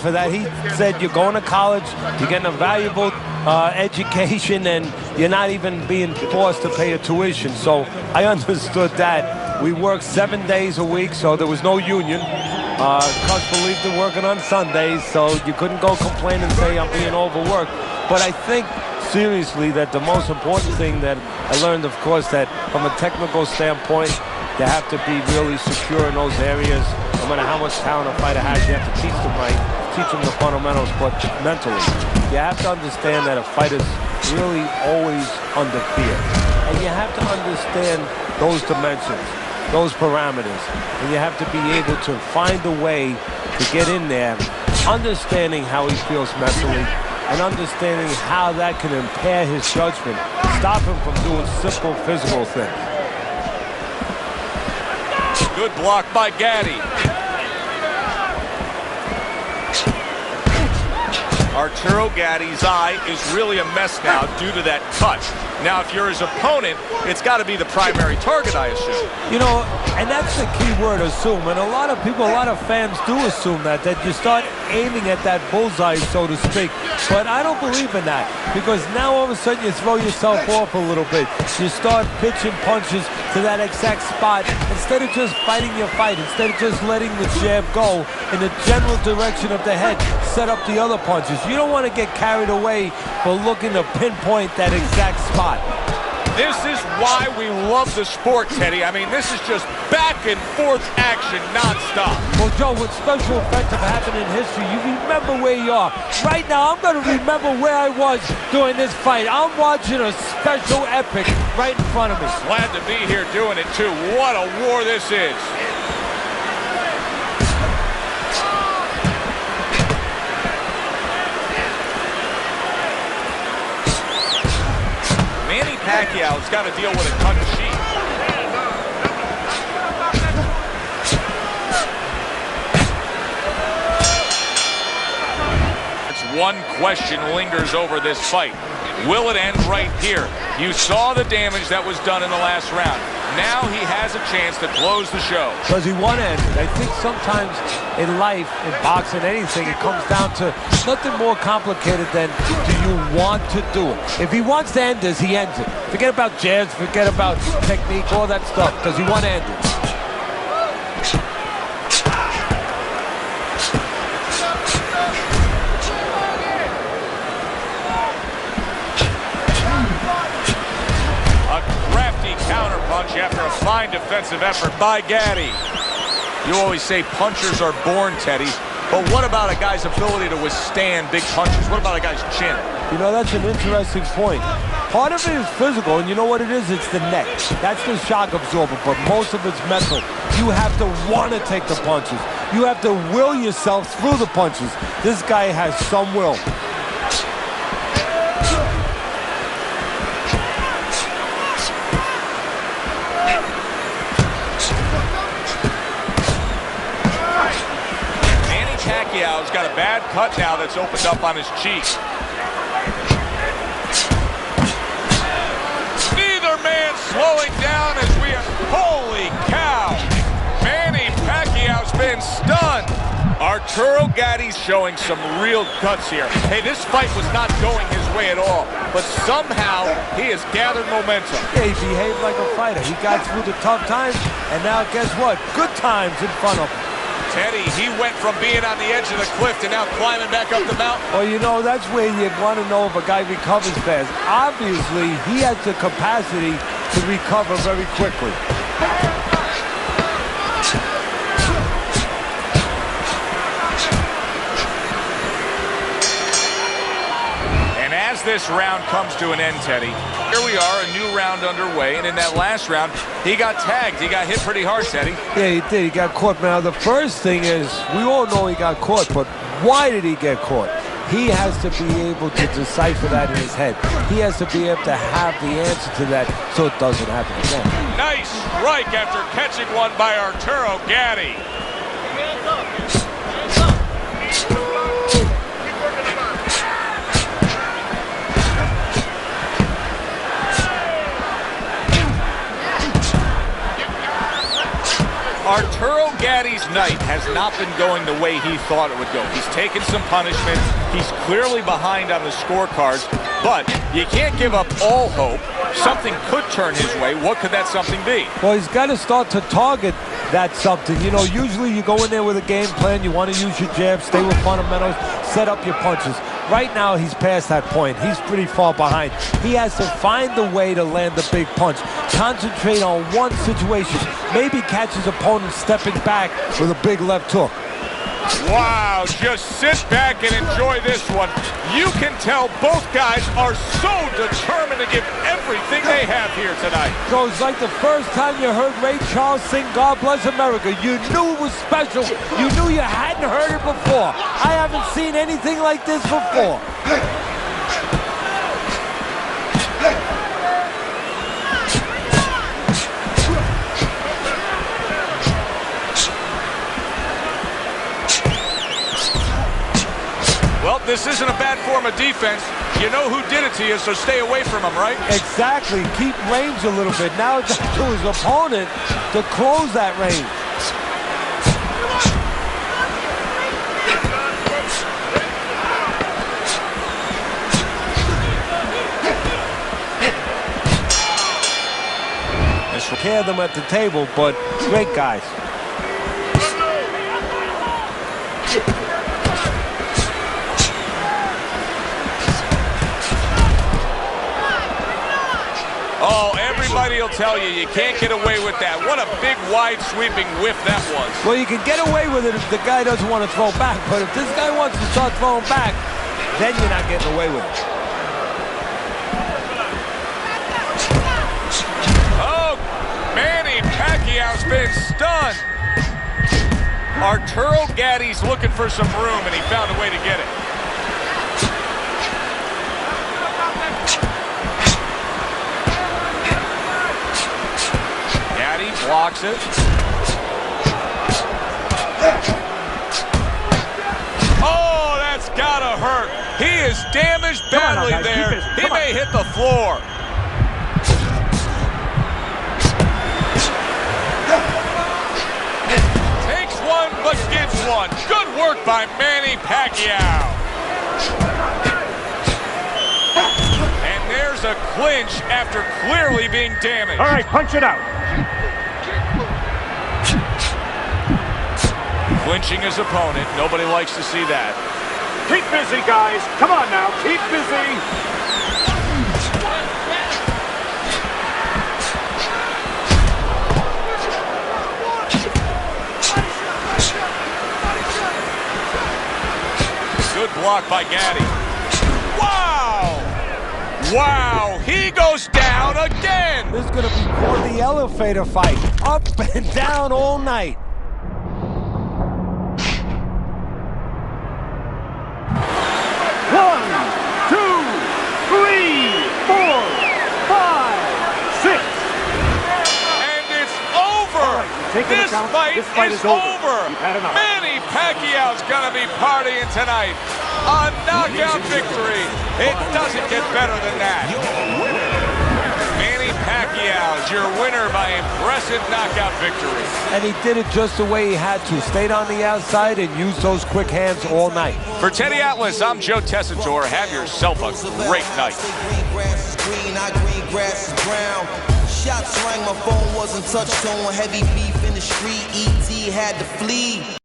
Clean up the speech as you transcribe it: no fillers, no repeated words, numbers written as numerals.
for that. He said you're going to college, you're getting a valuable education, and you're not even being forced to pay a tuition. So I understood that. We worked 7 days a week, so there was no union. Cuz believed in working on Sundays, so you couldn't go complain and say I'm being overworked. But I think seriously that the most important thing that I learned, of course, that from a technical standpoint, you have to be really secure in those areas. No matter how much talent a fighter has, you have to teach them right, teach them the fundamentals, but mentally. You have to understand that a fighter's really always under fear. And you have to understand those dimensions, those parameters. And you have to be able to find a way to get in there, understanding how he feels mentally, and understanding how that can impair his judgment, stop him from doing simple physical things. Good block by Gatti. Arturo Gatti's eye is really a mess now due to that cut. Now, if you're his opponent, it's got to be the primary target, I assume. You know, and that's the key word, assume. And a lot of people, a lot of fans do assume that you start aiming at that bullseye, so to speak. But I don't believe in that, because now all of a sudden you throw yourself off a little bit. You start pitching punches to that exact spot instead of just fighting your fight, instead of just letting the jab go in the general direction of the head, set up the other punches. You don't want to get carried away for looking to pinpoint that exact spot. This is why we love the sport, Teddy. I mean, this is just back and forth action nonstop. Well, Joe, with special effects have happened in history, you remember where you are. Right now, I'm going to remember where I was during this fight. I'm watching a special epic right in front of me. Glad to be here doing it, too. What a war this is. Manny Pacquiao's got to deal with a cut sheet. One question lingers over this fight. Will it end right here? You saw the damage that was done in the last round. Now he has a chance to close the show. Does he want to end it? I think sometimes in life, in boxing, anything, it comes down to nothing more complicated than do you want to do it? If he wants to end this, he ends it. Forget about jabs, forget about technique, all that stuff. Does he want to end it? After a fine defensive effort by Gatti. You always say punchers are born, Teddy, but what about a guy's ability to withstand big punches? What about a guy's chin? You know, that's an interesting point. Part of it is physical, and you know what it is? It's the neck. That's the shock absorber, but most of it's mental. You have to want to take the punches. You have to will yourself through the punches. This guy has some will. Pacquiao's got a bad cut now that's opened up on his cheek. Neither man slowing down as we are... Holy cow! Manny Pacquiao's been stunned. Arturo Gatti's showing some real guts here. Hey, this fight was not going his way at all, but somehow he has gathered momentum. Yeah, he behaved like a fighter. He got through the tough times, and now guess what? Good times in front of him. Teddy, he went from being on the edge of the cliff to now climbing back up the mountain. Well, you know, that's where you want to know if a guy recovers fast. Obviously, he has the capacity to recover very quickly. And as this round comes to an end, Teddy, here we are, a new round underway, and in that last round, he got tagged. He got hit pretty hard, Teddy. Yeah, he did. He got caught. Now, the first thing is, we all know he got caught, but why did he get caught? He has to be able to decipher that in his head. He has to be able to have the answer to that so it doesn't happen again. Nice strike after catching one by Arturo Gatti. Arturo Gatti Gatti's night has not been going the way he thought it would go. He's taken some punishment. He's clearly behind on the scorecards, but you can't give up all hope. Something could turn his way. What could that something be? Well, he's got to start to target that something. You know, usually you go in there with a game plan. You want to use your jab, stay with fundamentals, set up your punches. Right now, he's past that point. He's pretty far behind. He has to find the way to land the big punch. Concentrate on one situation. Maybe catch his opponent stepping back with a big left hook. Wow, just sit back and enjoy this one. You can tell both guys are so determined to give everything they have here tonight. So it's like the first time you heard Ray Charles sing God Bless America. You knew it was special. You knew you hadn't heard it before. I haven't seen anything like this before. Well, this isn't a bad form of defense. You know who did it to you, so stay away from him, right? Exactly. Keep range a little bit. Now it's up to his opponent to close that range. Care them at the table, but great guys. Oh, everybody will tell you, you can't get away with that. What a big, wide, sweeping whiff that was. Well, you can get away with it if the guy doesn't want to throw back, but if this guy wants to start throwing back, then you're not getting away with it. Oh, Manny Pacquiao's been stunned. Arturo Gatti's looking for some room, and he found a way to get it. Blocks it. Oh, that's gotta hurt. He is damaged badly there. He may hit the floor. Takes one, but gets one. Good work by Manny Pacquiao. And there's a clinch after clearly being damaged. All right, punch it out. Clinching his opponent. Nobody likes to see that. Keep busy, guys. Come on now, keep busy. Good block by Gatti. Wow! Wow, he goes down again. This is going to be called the elevator fight. Up and down all night. This fight is over. Manny Pacquiao's gonna be partying tonight. A knockout victory. It doesn't get better than that. Manny Pacquiao's your winner by impressive knockout victory. And he did it just the way he had to. Stayed on the outside and used those quick hands all night. For Teddy Atlas, I'm Joe Tessitore. Have yourself a great night. Shots rang, my phone wasn't touched on. Heavy beef in the street, E.T. had to flee.